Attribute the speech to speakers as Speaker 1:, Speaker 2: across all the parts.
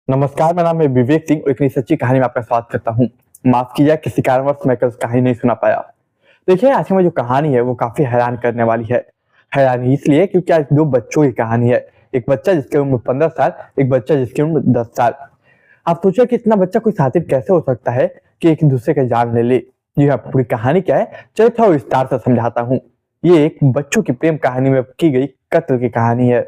Speaker 1: नमस्कार, मेरा नाम है विवेक सिंह और एक नई सच्ची कहानी में आपका स्वागत करता हूँ। माफ कीजिए, किसी कारणवश मैं कल कहानी नहीं सुना पाया। देखिए, आज की मेरी जो कहानी है वो काफी हैरान करने वाली है। हैरान इसलिए क्योंकि आज दो बच्चों की कहानी है। एक बच्चा जिसकी उम्र 15 साल, एक बच्चा जिसकी उम्र 10 साल। आप सोचिए कि इतना बच्चा कोई शातिर कैसे हो सकता है कि एक दूसरे का जान ले ले। जी हाँ, पूरी कहानी क्या है चलिए थोड़ा विस्तार से समझाता हूँ। ये एक बच्चों की प्रेम कहानी में की गई कत्ल की कहानी है।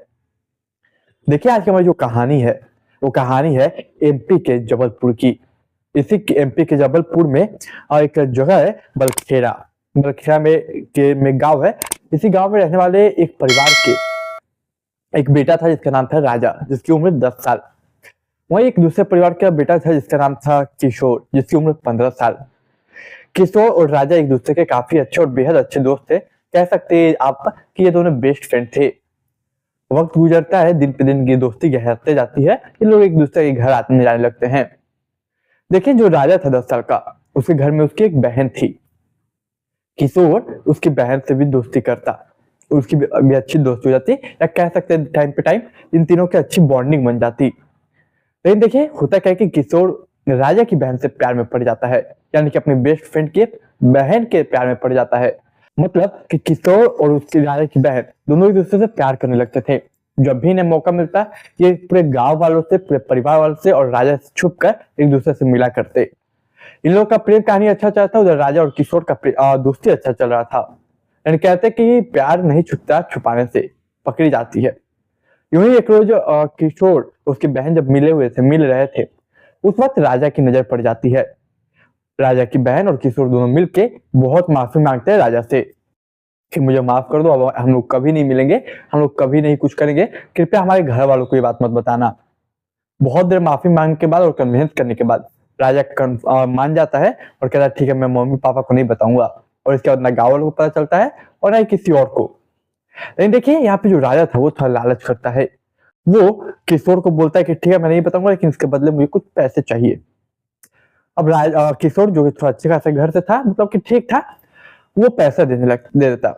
Speaker 1: देखिए, आज की हमारी जो कहानी है वो कहानी है एमपी के जबलपुर की। इसी एमपी के जबलपुर में एक जगह है बलखेड़ा। बलखेड़ा में गांव है। इसी गांव में रहने वाले एक परिवार के एक बेटा था जिसका नाम था राजा, जिसकी उम्र 10 साल। वहीं एक दूसरे परिवार का बेटा था जिसका नाम था किशोर, जिसकी उम्र 15 साल। किशोर और राजा एक दूसरे के काफी अच्छे और बेहद अच्छे दोस्त थे। कह सकते हैं आप कि ये दोनों बेस्ट फ्रेंड थे। वक्त गुजरता है, दिन पे दिन ये दोस्ती गहराते जाती है। ये लोग एक दूसरे के घर आने जाने लगते हैं। देखिए, जो राजा था 10 साल का, उसके घर में उसकी एक बहन थी। किशोर उसकी बहन से भी दोस्ती करता। उसकी भी अच्छी दोस्ती हो जाती, या कह सकते हैं टाइम पे टाइम इन तीनों की अच्छी बॉन्डिंग बन जाती। लेकिन देखिए, होता क्या है कि किशोर राजा की बहन से प्यार में पड़ जाता है, यानी कि अपनी बेस्ट फ्रेंड के बहन के प्यार में पड़ जाता है। मतलब कि किशोर और उसकी राजा की बहन दोनों एक दूसरे से प्यार करने लगते थे। जब भी इन्हें मौका मिलता, ये पूरे गांव वालों से, पूरे परिवार वालों से और राजा से छुप कर एक दूसरे से मिला करते। इन लोगों का प्रेम कहानी अच्छा चल रहा था, उधर राजा और किशोर का दोस्ती अच्छा चल रहा था। यानी कहते कि प्यार नहीं छुपता, छुपाने से पकड़ी जाती है। यूं ही एक रोज किशोर उसकी बहन जब मिल रहे थे, उस वक्त राजा की नजर पड़ जाती है। राजा की बहन और किशोर दोनों मिलके बहुत माफी मांगते हैं राजा से कि मुझे माफ कर दो, अब हम लोग कभी नहीं मिलेंगे, हम लोग कभी नहीं कुछ करेंगे, कृपया हमारे घर वालों को ये बात मत बताना। बहुत देर माफी मांगने के बाद और कन्विंस करने के बाद राजा मान जाता है और कहता है ठीक है, मैं मम्मी पापा को नहीं बताऊंगा। और इसके बाद ना गाँव वालों को पता चलता है और ना ही किसी और को। लेकिन देखिए, यहाँ पे जो राजा था वो थोड़ा लालच करता है। वो किशोर को बोलता है कि ठीक है, मैं नहीं बताऊंगा, लेकिन इसके बदले मुझे कुछ पैसे चाहिए। अब किशोर जो कि थोड़ा अच्छे खासे घर से था, मतलब कि ठीक था, वो पैसा दे देता।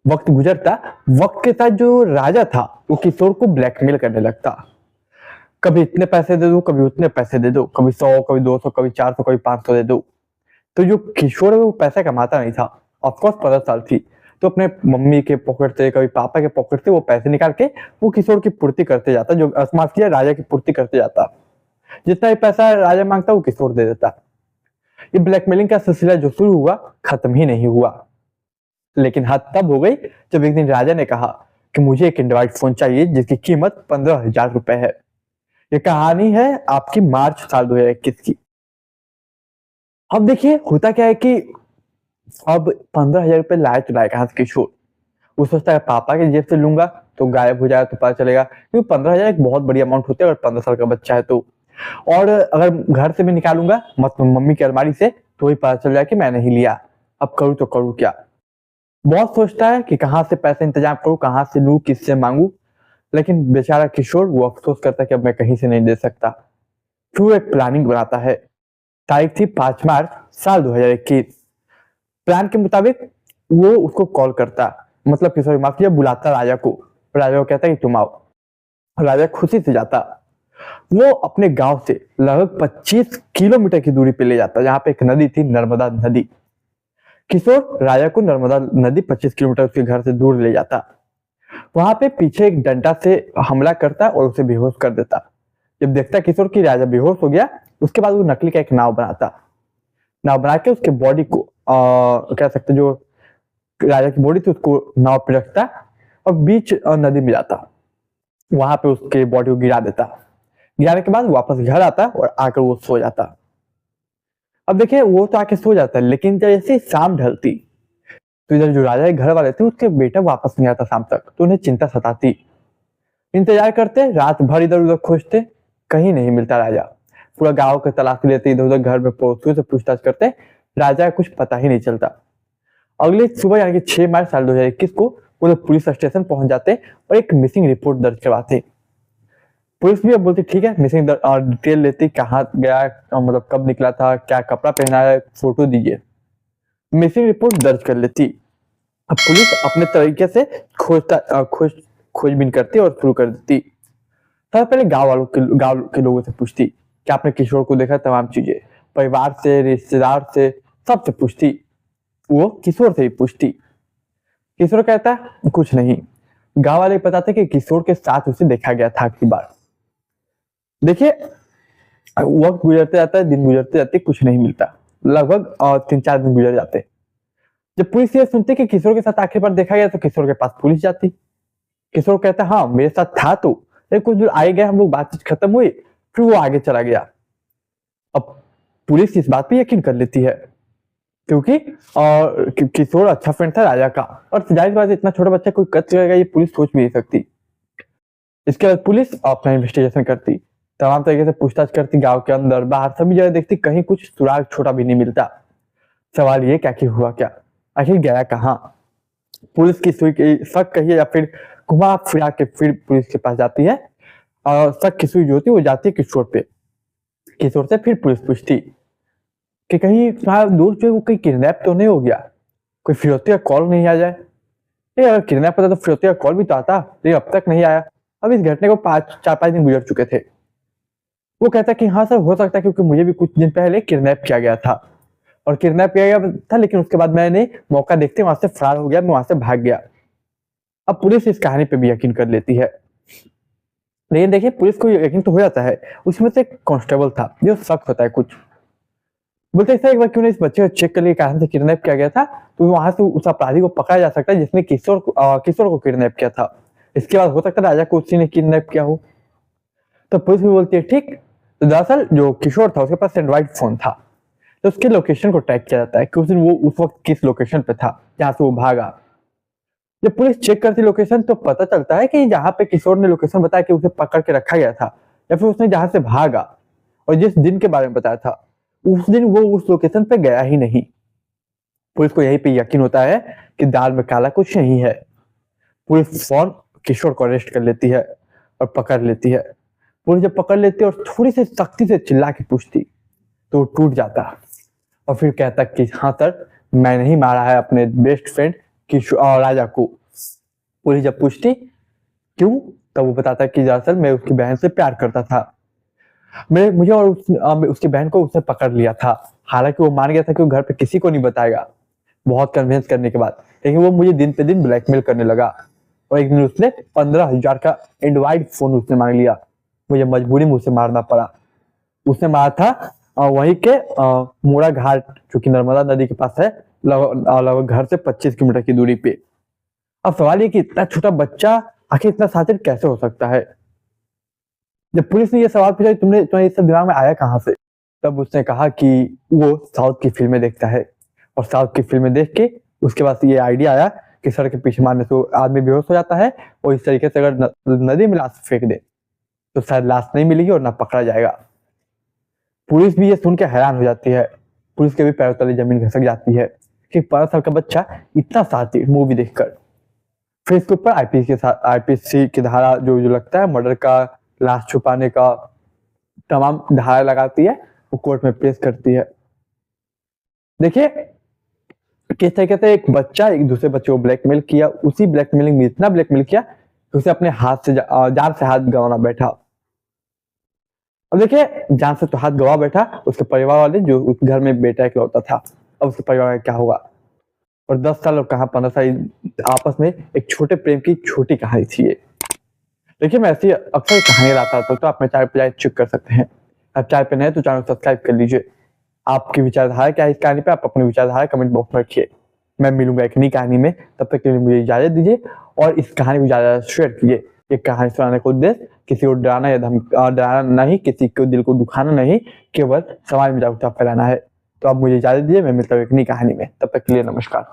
Speaker 1: वक्त गुजरता, वक्त के साथ जो राजा था वो किशोर को ब्लैकमेल करने लगता। कभी इतने पैसे दे दो, कभी उतने पैसे दे दो, कभी 100, कभी 200, कभी 400, कभी 500 दे दो। तो जो किशोर है वो पैसा कमाता नहीं था। ऑफकोर्स 15 साल थी, तो अपने मम्मी के पॉकेट से, कभी पापा के पॉकेट से वो पैसे निकाल के वो किशोर की पूर्ति करते जाता, जो माफ किया, राजा की पूर्ति करते जाता। जितना ही पैसा राजा मांगता वो किशोर दे देता। ये ब्लैकमेलिंग का सिलसिला जो शुरू हुआ, खत्म ही नहीं हुआ। लेकिन हद तब हो गई जब एक दिन राजा ने कहा कि मुझे एक एंड्रॉइड फोन चाहिए जिसकी कीमत 15,000 रुपए है। ये कहानी है आपकी मार्च साल 2021 की। अब देखिए, होता क्या है कि अब 15,000 रुपए लाए तो लाए कहां से किशोर। वो सोचता है पापा के जेब से लूंगा तो गायब हो जाएगा तो पता चलेगा, क्योंकि 15,000 एक बहुत बड़ी अमाउंट होती है अगर 15 साल का बच्चा है तो। और अगर घर से भी निकालूंगा, मतलब मम्मी की अलमारी से, तो ही पता चल जाए कि मैंने ही लिया। अब करूँ तो करूँ क्या। बहुत सोचता है कि कहाँ से पैसे इंतजाम करूँ, कहाँ से लूँ, किससे मांगू। लेकिन बेचारा किशोर वो अफसोस करता है कि अब मैं कहीं से नहीं दे सकता। फिर वो एक प्लानिंग बनाता है। तारीख थी 5 मार्च साल 2021। प्लान के मुताबिक वो उसको कॉल करता, मतलब किशोर माफ किया, बुलाता राजा को। राजा को कहता है कि तुम आओ। राजा खुशी से जाता। वो अपने गांव से लगभग 25 किलोमीटर की दूरी पे ले जाता, जहां पे एक नदी थी, नर्मदा नदी। किशोर राजा को नर्मदा नदी 25 किलोमीटर उसके घर से दूर ले जाता। वहां पे पीछे एक डंडा से हमला करता और उसे बेहोश कर देता। जब देखता किशोर की राजा बेहोश हो गया, उसके बाद वो नकली का एक नाव बनाता। नाव बना के उसके बॉडी को कह सकते, जो राजा की बॉडी थी उसको नाव पे रखता और बीच नदी में जाता। वहां पे उसके बॉडी को गिरा देता। गिराने के बाद वापस घर आता और आकर वो सो जाता। अब देखिए, वो तो आके सो जाता है, लेकिन जैसे शाम ढलती तो इधर जो राजा के घर वाले थे उसके बेटा वापस नहीं आता शाम तक, तो उन्हें चिंता सताती। इंतजार करते, रात भर इधर उधर खोजते, कहीं नहीं मिलता राजा। पूरा गांव के तलाशी लेते, इधर उधर घर में पड़ोसियों से पूछताछ करते, राजा का कुछ पता ही नहीं चलता। अगली सुबह यानी कि 6 मार्च साल 2021 को वो लोग पुलिस स्टेशन पहुंच जाते और एक मिसिंग रिपोर्ट दर्ज करवाते। पुलिस भी अब बोलती ठीक है, मिसिंग डिटेल लेती, कहाँ गया, मतलब कब निकला था, क्या कपड़ा पहना है, फोटो दीजिए। मिसिंग रिपोर्ट दर्ज कर लेती। अब पुलिस अपने तरीके से खोजबीन करती और शुरू कर देती। सबसे पहले गांव के लोगों से पूछती कि आपने किशोर को देखा, तमाम चीजें परिवार से, रिश्तेदार से, सबसे पूछती। वो किशोर से ही पूछती। किशोर कहता है कुछ नहीं। गांव वाले बताते कि किशोर के साथ उसे देखा गया था आखिरी बार। देखिए, वक्त गुजरते जाता है, दिन गुजरते जाते, कुछ नहीं मिलता। लगभग 3-4 दिन गुजर जाते। जब पुलिस ये सुनती कि किशोर के साथ आखिरी बार देखा गया तो किशोर के पास पुलिस जाती। किशोर कहता हाँ मेरे साथ था तो, लेकिन कुछ दूर आए गए, हम लोग बातचीत खत्म हुई, फिर वो आगे चला गया। अब पुलिस इस बात पे यकीन कर लेती है क्योंकि किशोर अच्छा फ्रेंड था राजा का, और जाहिर बात है इतना छोटा बच्चा कोई कत्ल करेगा ये पुलिस सोच भी नहीं सकती। इसके बाद पुलिस अपना इन्वेस्टिगेशन करती, तमाम तरीके से पूछताछ करती, गांव के अंदर बाहर सभी जगह देखती, कहीं कुछ सुराग छोटा भी नहीं मिलता। सवाल ये क्या कि हुआ क्या, आखिर गया कहाँ? पुलिस की सुई शक कहिए या फिर घुमा फिरा के फिर पुलिस के पास जाती है, और शक की सुई जो होती है वो जाती है किशोर पे। किशोर से फिर पुलिस पूछती कि कहीं तुम्हारा दोस्त जो है वो कहीं किडनैप तो नहीं हो गया, कोई फिरौती का कॉल नहीं आ जाए? नहीं, अगर किडनैप होता तो फिरौती का कॉल भी तो आता, लेकिन अब तक नहीं आया। अब इस घटने को 4-5 दिन गुजर चुके थे। वो कहता कि हाँ सर, हो सकता है क्योंकि मुझे भी कुछ दिन पहले किडनैप किया गया था, और किडनैप किया गया था, लेकिन उसके बाद मैंने मौका देखते वहां से फरार हो गया, मैं वहां से भाग गया। अब पुलिस इस कहानी पे भी यकीन कर लेती है। लेकिन देखिए, पुलिस को यकीन तो हो जाता है, उसमें से एक कांस्टेबल था जो शक होता है कुछ। बोलते सर एक बार क्यों नहीं इस बच्चे को चेक कर लिए, कहां से किडनैप किया गया था, तो वहां से उस अपराधी को पकड़ा जा सकता है जिसने किशोर को किडनैप किया था। इसके बाद हो सकता है राजा को उसी ने किडनैप किया हो। तो पुलिस भी बोलती है ठीक। तो दरअसल जो किशोर था उसके पास एंड्रॉइड फोन था, तो उसके लोकेशन को ट्रैक किया जाता है कि उस दिन वो उस वक्त किस लोकेशन पे था जहां से वो भागा। जब पुलिस चेक करती लोकेशन तो पता चलता है कि जहां पे किशोर ने लोकेशन बताया कि उसे पकड़ के रखा गया था, या फिर उसने जहां से भागा और जिस दिन के बारे में बताया था उस दिन वो उस लोकेशन पे गया ही नहीं। पुलिस को यही पे यकीन होता है कि दाल में काला कुछ नहीं है। पुलिस फौरन किशोर को अरेस्ट कर लेती है और पकड़ लेती है। पुलिस जब पकड़ लेती है और थोड़ी सी सख्ती से चिल्ला के पूछती तो वो टूट जाता और फिर कहता कि हाँ सर, मैं नहीं मारा है अपने बेस्ट फ्रेंड किशोर राजा को। पुलिस जब पूछती क्यों, तब वो बताता कि दरअसल मैं उसकी बहन से प्यार करता था, मुझे और उसकी बहन को उसने पकड़ लिया था। हालांकि वो मान गया था कि वो घर पे किसी को नहीं बताएगा, बहुत कन्विंस करने के बाद, लेकिन वो मुझे दिन पे दिन ब्लैकमेल करने लगा और एक दिन उसने 15,000 का एंड्रॉइड फोन उसने मांग लिया। मुझे मजबूरी में उसे मारना पड़ा। उसने मारा था वहीं के मोड़ा घाट जो कि नर्मदा नदी के पास है, लगभग घर से 25 किलोमीटर की दूरी पे। अब सवाल ये कि इतना छोटा बच्चा आखिर इतना शातिर कैसे हो सकता है? जब पुलिस ने ये सवाल पूछा तुम्हें ये सब दिमाग में आया कहाँ से, तब उसने कहा कि वो साउथ की फिल्में देखता है और साउथ की फिल्में देख के उसके पास ये आइडिया आया कि सर के पीछे मारने से आदमी बेहोश हो जाता है और इस तरीके से अगर नदी में लाश फेंक दे तो शायद लाश नहीं मिलेगी और ना पकड़ा जाएगा। पुलिस भी ये सुन के हैरान हो जाती है। पुलिस के भी पैरों तले जमीन खिसक जाती है कि 15 साल का बच्चा इतना शातिर मूवी देखकर। फिर इसके ऊपर आईपीसी की धारा जो लगता है मर्डर का, लाश छुपाने का, तमाम धारा लगाती है, वो कोर्ट में पेश करती है। देखिए किस तरीके से एक बच्चा एक दूसरे बच्चे को ब्लैकमेल किया, उसी ब्लैकमेलिंग में इतना ब्लैकमेल किया कि उसे अपने हाथ से जान से हाथ गंवाना बैठा। अब देखिए, जान से तो हाथ गवा बैठा उसके परिवार वाले, जो उस घर में बेटा इकलौता था। अब उसके परिवार का क्या होगा? और 10 साल और कहां 15 साल आपस में एक छोटे प्रेम की छोटी कहानी थी ये। देखिए, मैं ऐसी अक्सर कहानी लाता था, तो आप मेरे चैनल पर जाकर चेक कर सकते हैं। आप चैनल पर नए तो चैनल सब्सक्राइब कर लीजिए। आपकी विचारधारा क्या है इस कहानी पे, आप अपनी विचारधारा कमेंट बॉक्स में रखिए। मैं मिलूंगा एक नई कहानी में, तब तक के लिए मुझे इजाजत दीजिए और इस कहानी को ज्यादा शेयर कीजिए। ये कहानी सुनाने का उद्देश्य किसी को डराना या डराना नहीं, किसी को दिल को दुखाना नहीं, केवल समाज में जागरूकता फैलाना है। तो आप मुझे इजाजत दीजिए, मैं मिलता हूँ एक नई कहानी में, तब तक के लिए नमस्कार।